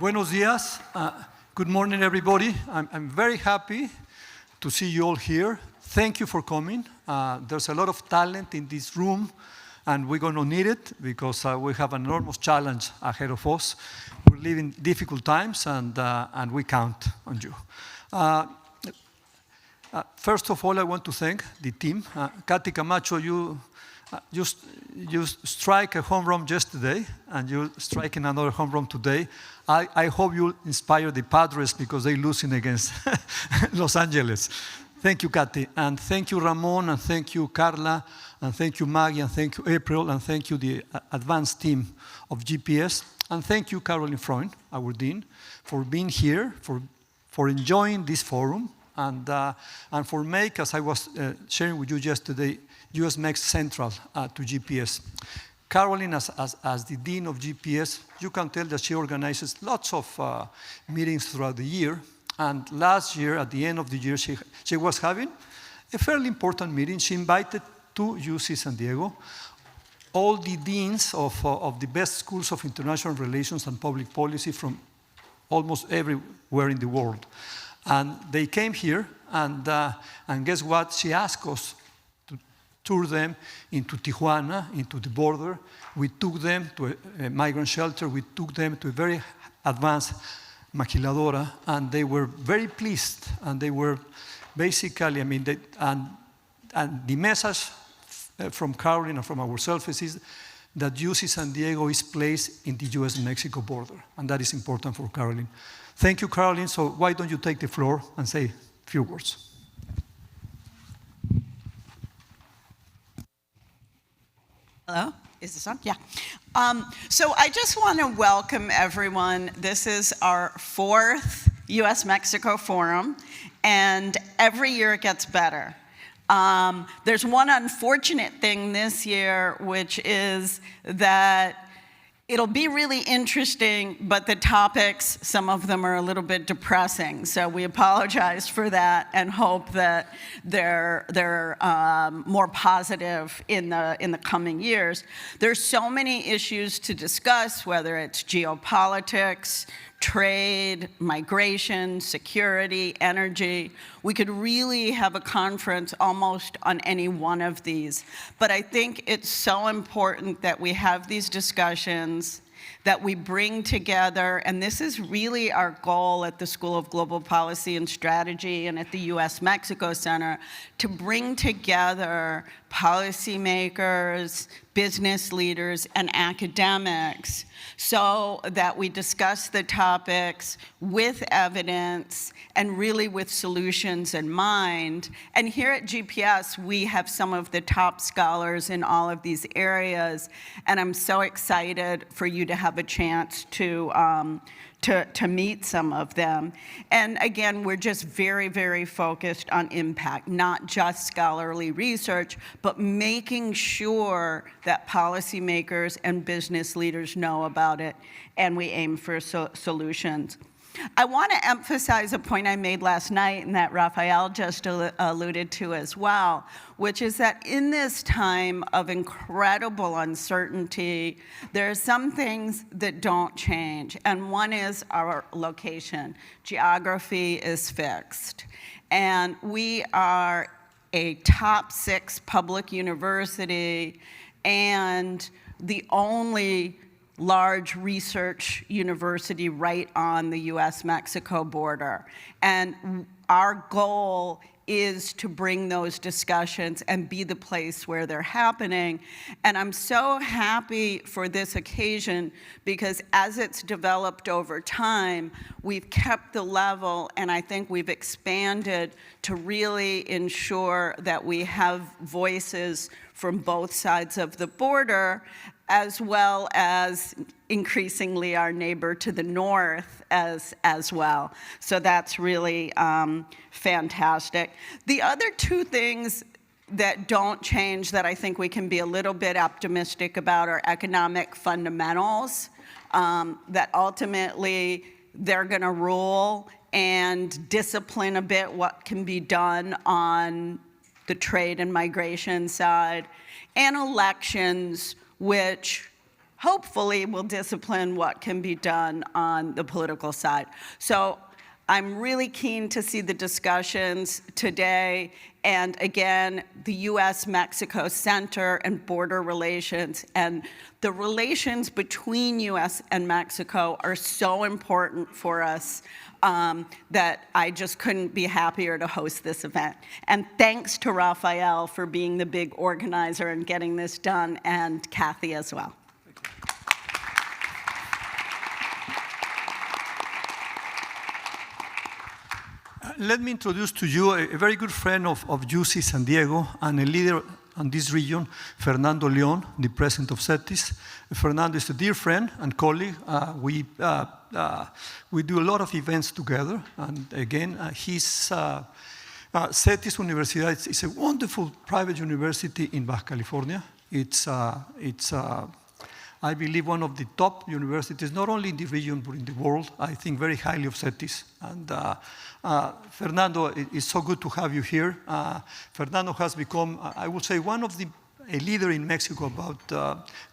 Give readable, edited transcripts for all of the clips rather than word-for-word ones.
Buenos días. Good morning, everybody. I'm very happy to see you all here. Thank you for coming. There's a lot of talent in this room, and we're going to need it because we have an enormous challenge ahead of us. We're living difficult times, and we count on you. First of all, I want to thank the team. Katy Camacho, you strike a home run yesterday, and you're striking another home run today. I hope you inspire the Padres because they're losing against Los Angeles. Thank you, Katy, and thank you, Ramon, and thank you, Carla, and thank you, Maggie, and thank you, April, and thank you, the advanced team of GPS, and thank you, Caroline Freund, our dean, for being here, for enjoying this forum, and for make, as I was sharing with you yesterday, USMEX central to GPS. Caroline, as the dean of GPS, you can tell that she organizes lots of meetings throughout the year. And last year, at the end of the year, she was having a fairly important meeting. She invited to UC San Diego all the deans of the best schools of international relations and public policy from almost everywhere in the world. And they came here, and guess what? She asked us to tour them into Tijuana, into the border. We took them to a migrant shelter. We took them to a very advanced maquiladora, and they were very pleased. And they were basically, and the message from Caroline and from ourselves is that UC San Diego is placed in the US-Mexico border, and that is important for Caroline. Thank you, Caroline. So why don't you take the floor and say a few words? Hello, is this on? Yeah. So I just want to welcome everyone. This is our 4th US-Mexico Forum, and every year it gets better. There's one unfortunate thing this year, which is that it'll be really interesting, but the topics, some of them are a little bit depressing. So we apologize for that and hope that they're more positive in the coming years. There's so many issues to discuss, whether it's geopolitics, trade, migration, security, energy. We could really have a conference almost on any one of these. But I think it's so important that we have these discussions, that we bring together, and this is really our goal at the School of Global Policy and Strategy and at the US-Mexico Center, to bring together policymakers, business leaders, and academics so that we discuss the topics with evidence and really with solutions in mind. And here at GPS, we have some of the top scholars in all of these areas, and I'm so excited for you to have a chance to meet some of them. And again, we're just very, very focused on impact, not just scholarly research, but making sure that policymakers and business leaders know about it, and we aim for solutions. I want to emphasize a point I made last night and that Rafael just alluded to as well, which is that in this time of incredible uncertainty, there are some things that don't change, and one is our location. Geography is fixed, and we are a top 6 public university and the only large research university right on the US-Mexico border. And our goal is to bring those discussions and be the place where they're happening. And I'm so happy for this occasion because as it's developed over time, we've kept the level, and I think we've expanded to really ensure that we have voices from both sides of the border, as well as increasingly our neighbor to the north as well. So that's really fantastic. The other 2 things that don't change that I think we can be a little bit optimistic about are economic fundamentals, that ultimately they're going to rule and discipline a bit what can be done on the trade and migration side, and elections, which hopefully will discipline what can be done on the political side. So I'm really keen to see the discussions today, and again, the US-Mexico Center and border relations, and the relations between US and Mexico are so important for us that I just couldn't be happier to host this event. And thanks to Rafael for being the big organizer and getting this done, and Kathy as well. Let me introduce to you a very good friend of UC Santiago and a leader on this region, Fernando León, the president of CETYS. Fernando is a dear friend and colleague. We do a lot of events together. And again, CETYS Universidad is a wonderful private university in Baja California. It's I believe, one of the top universities, not only in the region, but in the world. I think very highly of CETYS. And Fernando, it's so good to have you here. Fernando has become, I would say, a leader in Mexico about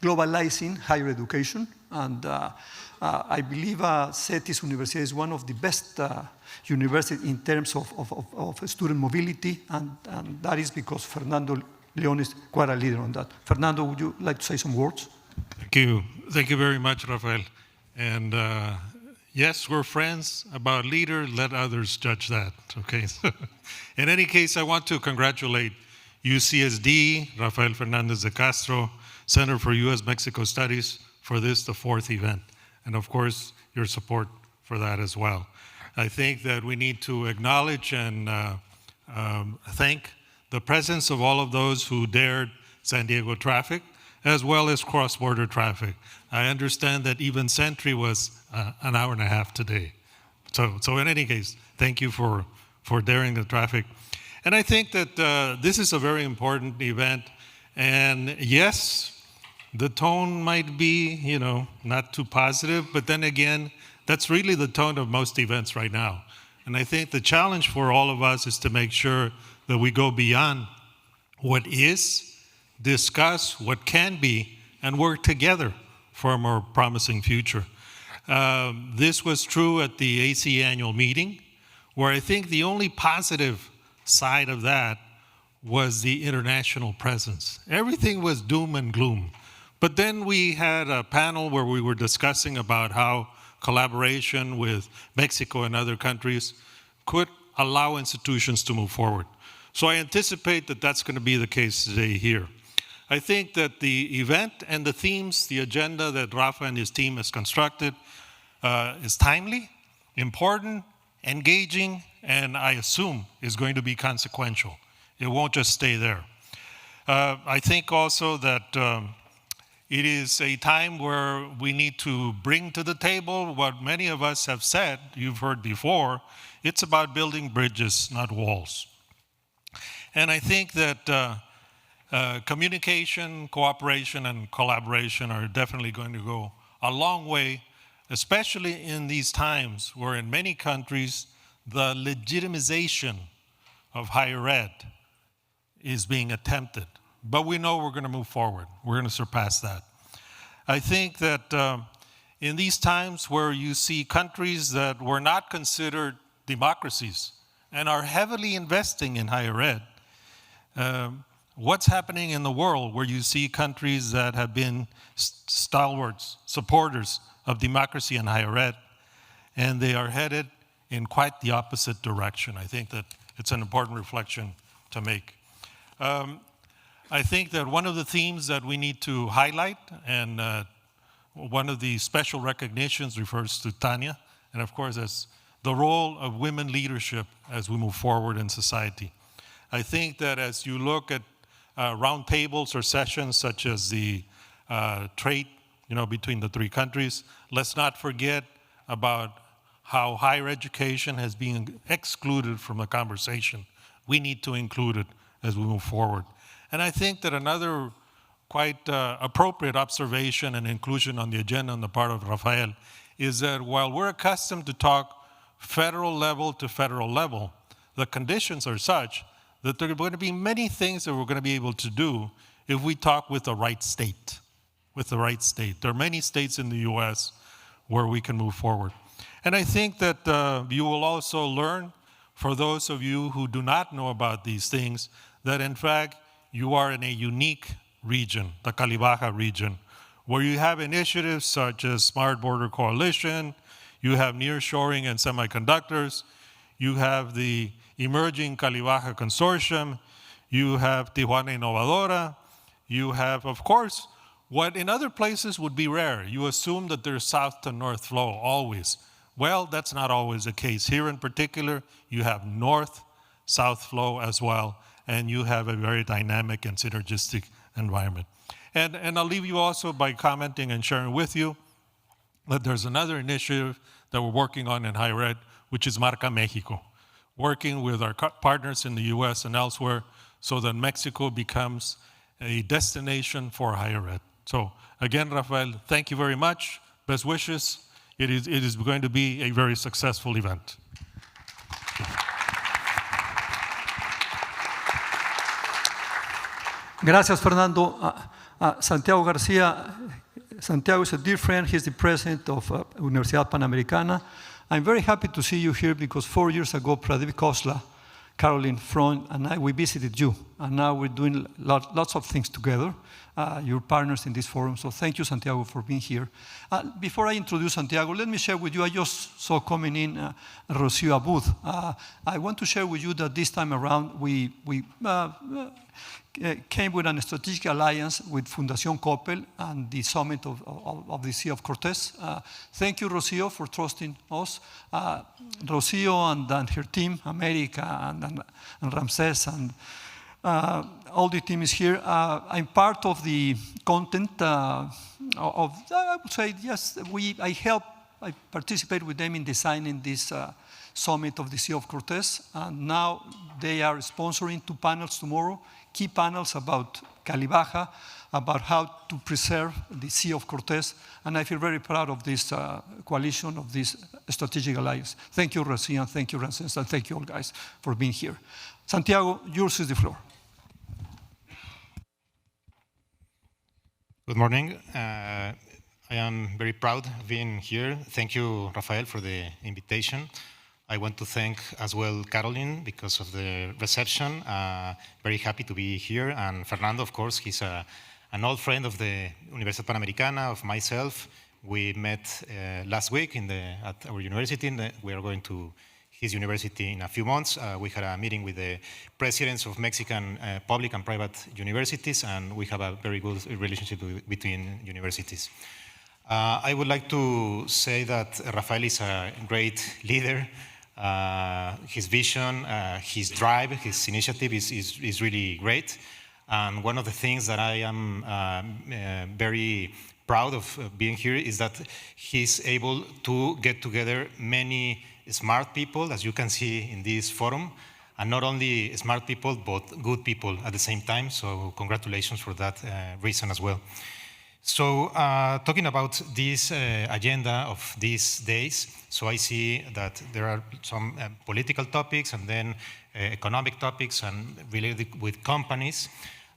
globalizing higher education. And I believe CETYS Universidad is one of the best universities in terms of student mobility. And that is because Fernando León is quite a leader on that. Fernando, would you like to say some words? Thank you. Thank you very much, Rafael. And yes, we're friends. About leader, let others judge that, okay? In any case, I want to congratulate UCSD, Rafael Fernández de Castro, Center for U.S.-Mexico Studies, for this, the 4th event. And of course, your support for that as well. I think that we need to acknowledge and thank the presence of all of those who dared San Diego traffic, as well as cross-border traffic. I understand that even Sentry was an hour and a half today. So in any case, thank you for daring the traffic. And I think that this is a very important event. And yes, the tone might be, not too positive, but then again, that's really the tone of most events right now. And I think the challenge for all of us is to make sure that we go beyond what is, discuss what can be, and work together for a more promising future. This was true at the AC annual meeting, where I think the only positive side of that was the international presence. Everything was doom and gloom. But then we had a panel where we were discussing about how collaboration with Mexico and other countries could allow institutions to move forward. So I anticipate that that's going to be the case today here. I think that the event and the themes, the agenda that Rafa and his team has constructed is timely, important, engaging, and I assume is going to be consequential. It won't just stay there. I think also that it is a time where we need to bring to the table what many of us have said, you've heard before, it's about building bridges, not walls. And I think that communication, cooperation, and collaboration are definitely going to go a long way, especially in these times where in many countries the legitimization of higher ed is being attempted. But we know we're going to move forward. We're going to surpass that. I think that in these times where you see countries that were not considered democracies and are heavily investing in higher ed, what's happening in the world where you see countries that have been stalwarts, supporters of democracy and higher ed, and they are headed in quite the opposite direction. I think that it's an important reflection to make. I think that one of the themes that we need to highlight, and one of the special recognitions refers to Tanya, and of course, as the role of women leadership as we move forward in society. I think that as you look at roundtables or sessions such as the trade, between the 3 countries, let's not forget about how higher education has been excluded from the conversation. We need to include it as we move forward. And I think that another quite appropriate observation and inclusion on the agenda on the part of Rafael is that while we're accustomed to talk federal level to federal level, the conditions are such that there are going to be many things that we're going to be able to do if we talk with the right state. with the right state. There are many states in the US where we can move forward. And I think that you will also learn, for those of you who do not know about these things, that in fact you are in a unique region, the Calibaja region, where you have initiatives such as Smart Border Coalition, you have nearshoring and semiconductors, you have the emerging Calibaja Consortium, you have Tijuana Innovadora, you have, of course, what in other places would be rare. You assume that there's south to north flow always. Well, that's not always the case. Here in particular, you have north-south flow as well, and you have a very dynamic and synergistic environment. And I'll leave you also by commenting and sharing with you that there's another initiative that we're working on in higher ed, which is Marca Mexico, working with our partners in the US and elsewhere so that Mexico becomes a destination for higher ed. So again, Rafael, thank you very much. Best wishes. It is going to be a very successful event. Gracias, Fernando. Santiago García. Santiago is a dear friend. He's the president of Universidad Panamericana. I'm very happy to see you here because 4 years ago, Pradeep Khosla, Caroline, Freund, and we visited you. And now we're doing lots of things together. You're partners in this forum. So thank you, Santiago, for being here. Before I introduce Santiago, let me share with you, I just saw coming in Rocío Abud. I want to share with you that this time around, we came with a strategic alliance with Fundación Coppel and the summit of the Sea of Cortez. Thank you, Rocío, for trusting us. Rocío and her team, America and Ramses and all the team is here. I'm part of the content I would say, yes, I participate with them in designing this summit of the Sea of Cortez. And now they are sponsoring 2 panels tomorrow, key panels about Calibaja, about how to preserve the Sea of Cortez. And I feel very proud of this coalition, of this strategic alliance. Thank you, García, and thank you, Ramses, and thank you all guys for being here. Santiago, yours is the floor. Good morning. I am very proud of being here. Thank you, Rafael, for the invitation. I want to thank as well Caroline because of the reception. Very happy to be here. And Fernando, of course, he's an old friend of the Universidad Panamericana, of myself. We met last week at our university. We are going to his university in a few months. We had a meeting with the presidents of Mexican public and private universities, and we have a very good relationship between universities. I would like to say that Rafael is a great leader. His vision, his drive, his initiative is really great. And one of the things that I am very proud of being here is that he's able to get together many smart people, as you can see in this forum, and not only smart people, but good people at the same time. So congratulations for that reason as well. So talking about this agenda of these days, so I see that there are some political topics and then economic topics and related with companies.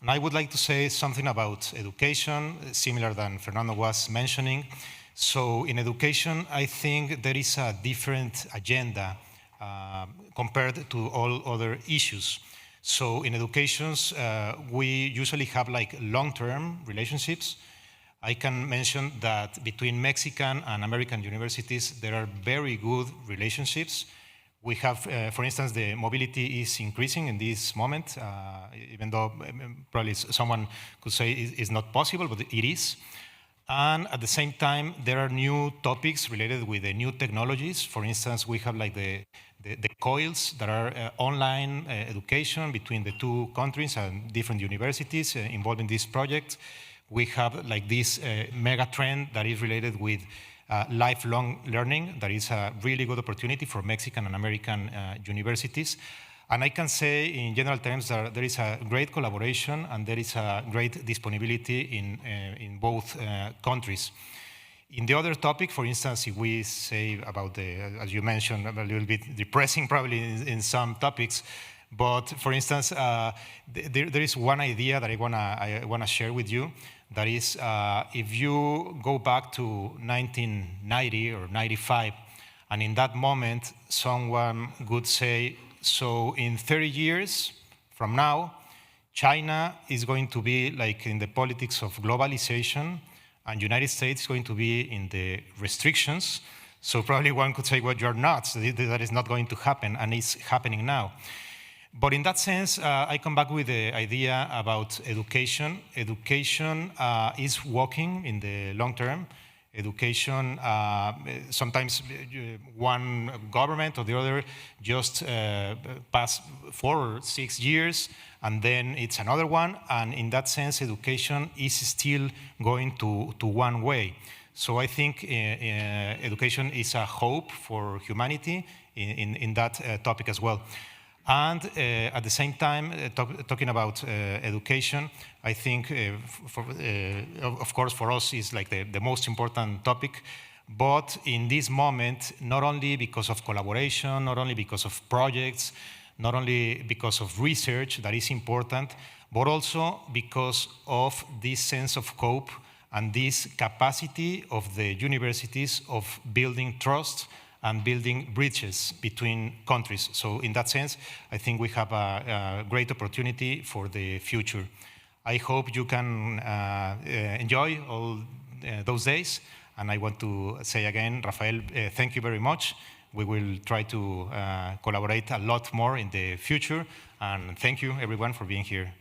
And I would like to say something about education, similar than Fernando was mentioning. So in education, I think there is a different agenda compared to all other issues. So in educations, we usually have like long-term relationships. I can mention that between Mexican and American universities, there are very good relationships. We have, for instance, the mobility is increasing in this moment, even though probably someone could say it's not possible, but it is. And at the same time, there are new topics related with the new technologies. For instance, we have like the coils that are online education between the 2 countries and different universities involved in this project. We have like this mega trend that is related with lifelong learning. That is a really good opportunity for Mexican and American universities. And I can say in general terms that there is a great collaboration and there is a great disponibility in both countries. In the other topic, for instance, if we say about as you mentioned, a little bit depressing probably in some topics, But for instance, there is one idea that I wanna share with you. That is, if you go back to 1990 or 95, and in that moment, someone would say, so in 30 years from now, China is going to be like in the politics of globalization, and United States is going to be in the restrictions. So probably one could say, well, you're nuts, that is not going to happen, and it's happening now. But in that sense, I come back with the idea about education. Education is working in the long term. Education, sometimes one government or the other just pass 4 or 6 years, and then it's another one. And in that sense, education is still going to one way. So I think education is a hope for humanity in that topic as well. And at the same time, talking about education, I think, of course, for us is like the most important topic. But in this moment, not only because of collaboration, not only because of projects, not only because of research that is important, but also because of this sense of hope and this capacity of the universities of building trust and building bridges between countries. So in that sense, I think we have a great opportunity for the future. I hope you can enjoy all those days. And I want to say again, Rafael, thank you very much. We will try to collaborate a lot more in the future. And thank you, everyone, for being here.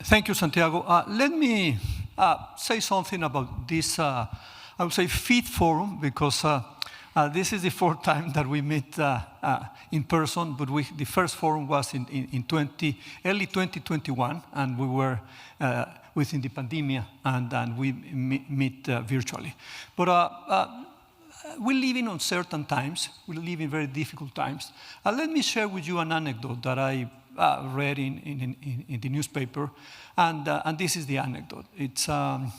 Thank you, Santiago. Let me say something about this, I would say, fifth forum, because this is the fourth time that we meet in person, but the first forum was in early 2021, and we were within the pandemic, and we meet virtually. But we live in uncertain times. We live in very difficult times. Let me share with you an anecdote that I read in the newspaper, and this is the anecdote. It's a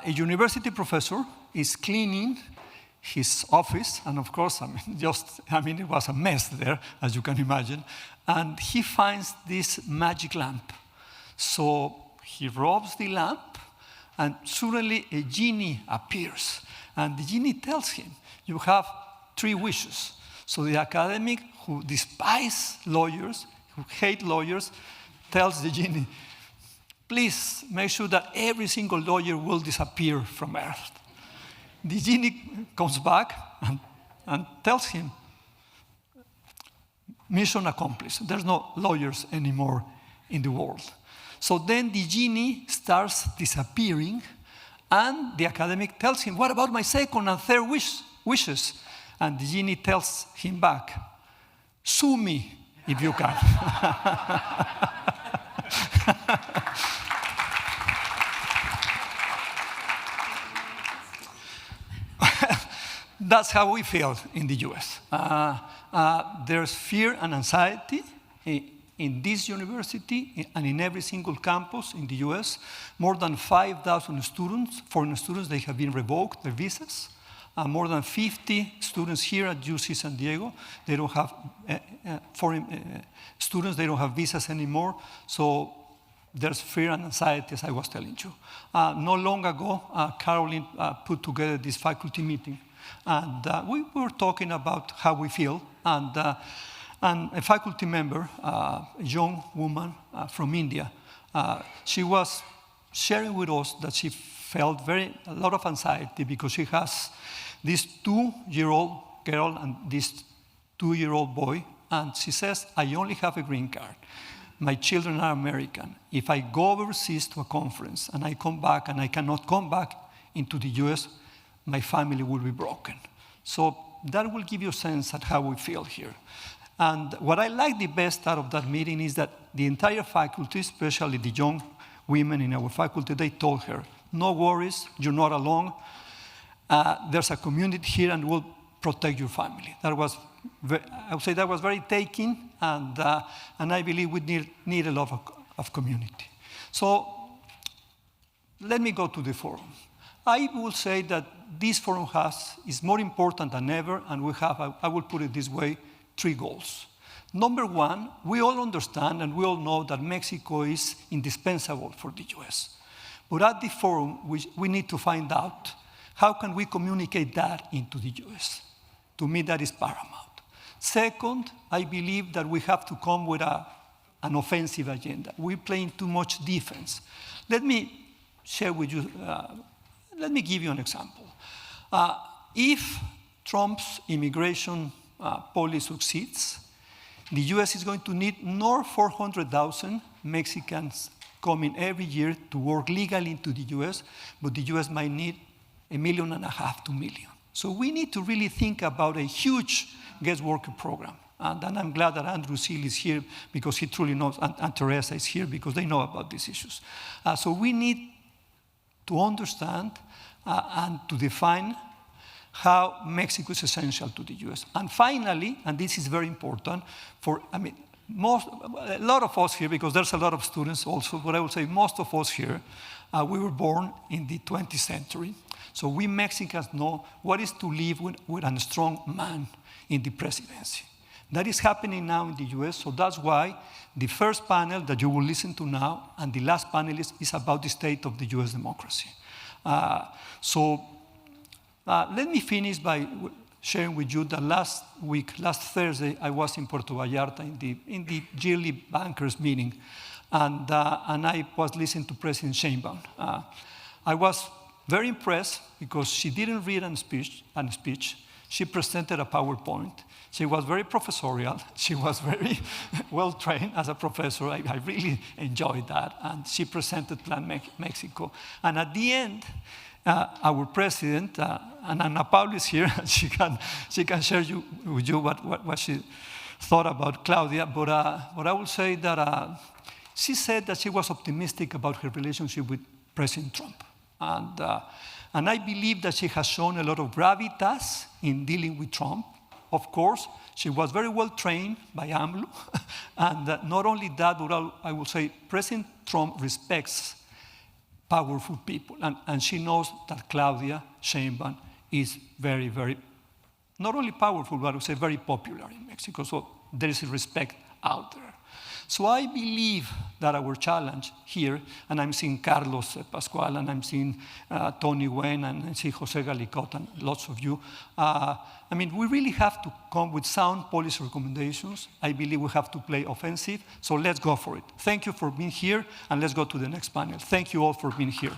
university professor is cleaning his office, and of course, it was a mess there, as you can imagine, and he finds this magic lamp. So he rubs the lamp, and suddenly a genie appears, and the genie tells him, you have 3 wishes. So the academic who despise lawyers, who hate lawyers, tells the genie, please make sure that every single lawyer will disappear from Earth. The genie comes back and tells him, mission accomplished. There's no lawyers anymore in the world. So then the genie starts disappearing, and the academic tells him, what about my second and third wishes? And the genie tells him back, sue me if you can. That's how we feel in the US. There's fear and anxiety in this university and in every single campus in the US. More than 5,000 students, foreign students, they have been revoked their visas. More than 50 students here at UC San Diego, they don't have foreign students, they don't have visas anymore. So there's fear and anxiety, as I was telling you. Not long ago, Caroline put together this faculty meeting. And we were talking about how we feel. And a faculty member, a young woman from India, she was sharing with us that she felt a lot of anxiety because she has this 2-year-old girl and this 2-year-old boy. And she says, I only have a green card. My children are American. If I go overseas to a conference and I come back and I cannot come back into the US, my family will be broken. So that will give you a sense of how we feel here. And what I like the best out of that meeting is that the entire faculty, especially the young women in our faculty, they told her, no worries, you're not alone. There's a community here and we'll protect your family. That was, I would say that was very taking, and I believe we need a lot of community. So let me go to the forum. I will say that this forum is more important than ever, and we have, I will put it this way, 3 goals. Number one, we all understand and we all know that Mexico is indispensable for the US. But at the forum, we need to find out how can we communicate that into the US. To me, that is paramount. Second, I believe that we have to come with an offensive agenda. We're playing too much defense. Let me share with you, let me give you an example. If Trump's immigration policy succeeds, the US is going to need not 400,000 Mexicans coming every year to work legally into the US, but the US might need 1.5 million, 2 million. So we need to really think about a huge guest worker program. And I'm glad that Andrew Seal is here because he truly knows, and Teresa is here because they know about these issues. So we need to understand and to define how Mexico is essential to the US. And finally, and this is very important, a lot of us here, because there's a lot of students also, but I would say most of us here, we were born in the 20th century. So we Mexicans know what is to live with a strong man in the presidency. That is happening now in the US, so that's why the first panel that you will listen to now and the last panel is about the state of the US democracy. Let me finish by sharing with you that last Thursday, I was in Puerto Vallarta in the yearly bankers meeting, and I was listening to President Sheinbaum. I was very impressed because she didn't read a speech. She presented a PowerPoint. She was very professorial. She was very well trained as a professor. I really enjoyed that. And she presented Plan Mexico. And at the end, our president, and Ana Paula is here, she can share with you what she thought about Claudia. But I will say that she said that she was optimistic about her relationship with President Trump. And I believe that she has shown a lot of gravitas in dealing with Trump. Of course, she was very well trained by AMLO. And not only that, but I will say President Trump respects powerful people. And she knows that Claudia Sheinbaum is very, very, not only powerful, but I would say very popular in Mexico. So there is a respect out there. So I believe that our challenge here, and I'm seeing Carlos Pascual, and I'm seeing Tony Wen, and I see Jose Galicot, and lots of you. We really have to come with sound policy recommendations. I believe we have to play offensive, so let's go for it. Thank you for being here, and let's go to the next panel. Thank you all for being here.